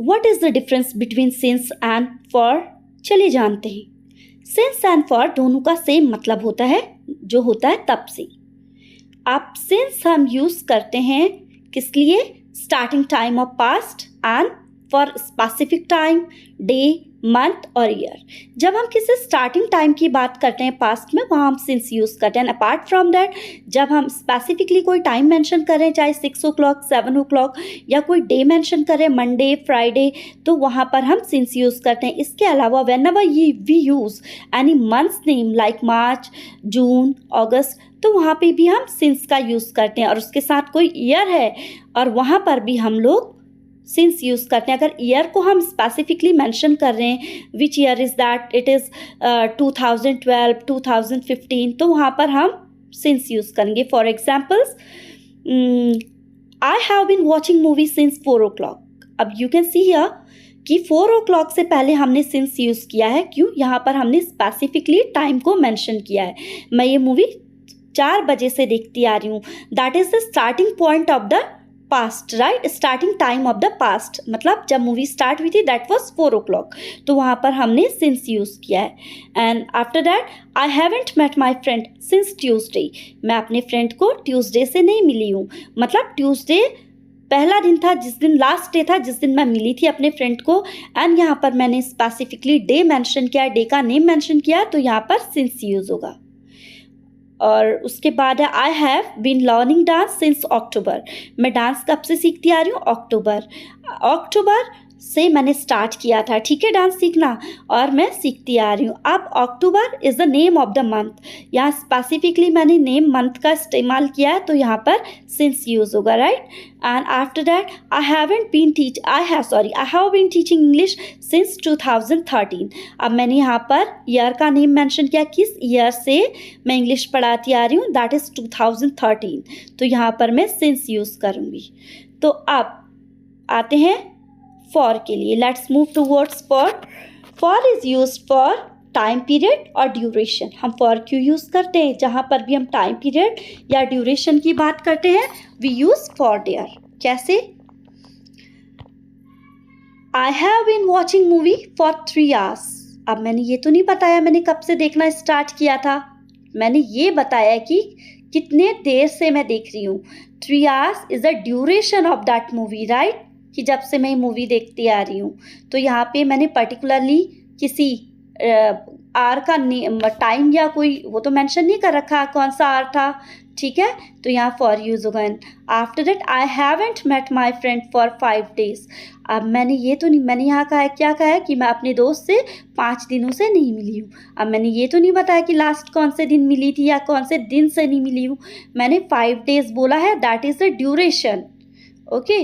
What is the difference between since and for? चलिए जानते हैं। सिंस एंड फॉर दोनों का सेम मतलब होता है, जो होता है तब से। अब सिंस हम यूज़ करते हैं किस लिए? Starting time of past and for specific time, day, month और ईयर। जब हम किसी स्टार्टिंग टाइम की बात करते हैं पास्ट में, वहाँ हम सिंस यूज़ करते हैं। अपार्ट फ्रॉम दैट, जब हम स्पेसिफिकली कोई टाइम मेंशन करें, चाहे 6 o'clock 7 o'clock या कोई डे मेंशन करें, मंडे, फ्राइडे, तो वहाँ पर हम सिंस यूज़ करते हैं। इसके अलावा whenever we use any months name like March, June, August, तो वहाँ पे भी हम सिंस का यूज़ करते हैं। और उसके साथ कोई ईयर है और वहाँ पर भी हम लोग सिंस यूज़ करते हैं। अगर ईयर को हम स्पेसिफिकली मेंशन कर रहे हैं, which year is that, it is 2012, 2015, तो वहाँ पर हम सिंस यूज़ करेंगे। For examples, I have been watching movie since 4 o'clock। अब यू कैन सी हियर कि 4 o'clock से पहले हमने सिंस यूज़ किया है। क्यों? यहाँ पर हमने स्पेसिफिकली टाइम को मेंशन किया है। मैं ये मूवी 4 बजे से देखती आ रही हूँ। That is the starting point of the past, right? Starting time of the past, मतलब जब मूवी स्टार्ट हुई थी दैट वॉज 4 o'clock, तो वहाँ पर हमने सिंस यूज़ किया है। And after that, I haven't met my friend since Tuesday. मैं अपने फ्रेंड को ट्यूसडे से नहीं मिली हूँ, मतलब ट्यूसडे पहला दिन था, जिस दिन लास्ट डे था, जिस दिन मैं मिली थी अपने फ्रेंड को। एंड यहाँ पर मैंने स्पेसिफिकली डे मेंशन किया, डे का नेम मेंशन किया, तो यहाँ पर सिंस यूज़ होगा। और उसके बाद है I have been learning dance since October. मैं डांस कब से सीखती आ रही हूँ? अक्टूबर से मैंने स्टार्ट किया था, ठीक है, डांस सीखना, और मैं सीखती आ रही हूँ। अब October is the name of the month, यहाँ स्पेसिफिकली मैंने नेम मंथ का इस्तेमाल किया है, तो यहाँ पर सिंस यूज़ होगा, right? And after that, I have been teaching English since 2013। अब मैंने यहाँ पर ईयर का नेम मेंशन किया, किस ईयर से मैं इंग्लिश पढ़ाती आ रही हूँ, दैट इज़ 2013, तो यहाँ पर मैं सिंस यूज़ करूँगी। तो अब आते हैं फॉर के लिए। Let's move towards for. For is use for time period और ड्यूरेशन। हम फॉर क्यों यूज़ करते हैं? जहाँ पर भी हम टाइम पीरियड या ड्यूरेशन की बात करते हैं, वी यूज़ फॉर देयर। कैसे? I have been watching movie for 3 hours। अब मैंने ये तो नहीं बताया मैंने कब से देखना स्टार्ट किया था, मैंने ये बताया कि कितने देर से मैं देख रही हूँ। 3 hours is the duration of that movie, right? कि जब से मैं मूवी देखती आ रही हूँ। तो यहाँ पे मैंने पर्टिकुलरली किसी आर का टाइम या कोई वो तो मेंशन नहीं कर रखा कौन सा आर था, ठीक है, तो यहाँ फॉर यूज होगा। After that, I haven't met my friend for 5 days। अब मैंने ये तो नहीं, मैंने यहाँ कहा है, क्या कहा है कि मैं अपने दोस्त से 5 दिनों से नहीं मिली हूँ। अब मैंने ये तो नहीं बताया कि लास्ट कौन से दिन मिली थी या कौन से दिन से नहीं मिली हूँ, मैंने 5 days बोला है, that is the duration, okay.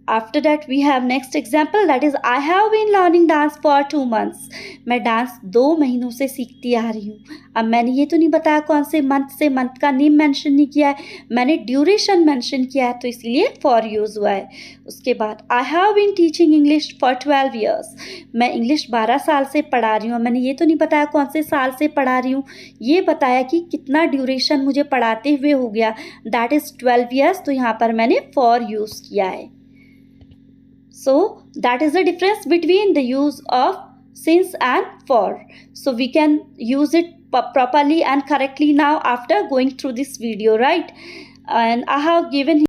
After that we have next example, that is I have been learning dance for 2 months। मैं डांस 2 महीनों से सीखती आ रही हूँ। अब मैंने ये तो नहीं बताया कौन से मंथ से, मंथ का नेम मेंशन नहीं किया है, मैंने ड्यूरेशन मेंशन किया है, तो इसलिए फॉर यूज़ हुआ है। उसके बाद I have been teaching English for 12 years। मैं इंग्लिश 12 साल से पढ़ा रही हूँ। मैंने ये तो नहीं बताया कौन से साल से पढ़ा रही हूँ, ये बताया कि कितना ड्यूरेशन मुझे पढ़ाते हुए हो गया, दैट इज़ 12 years, तो यहाँ पर मैंने फॉर यूज़ किया है। So that is the difference between the use of since and for. So we can use it properly and correctly now after going through this video, right? And I have given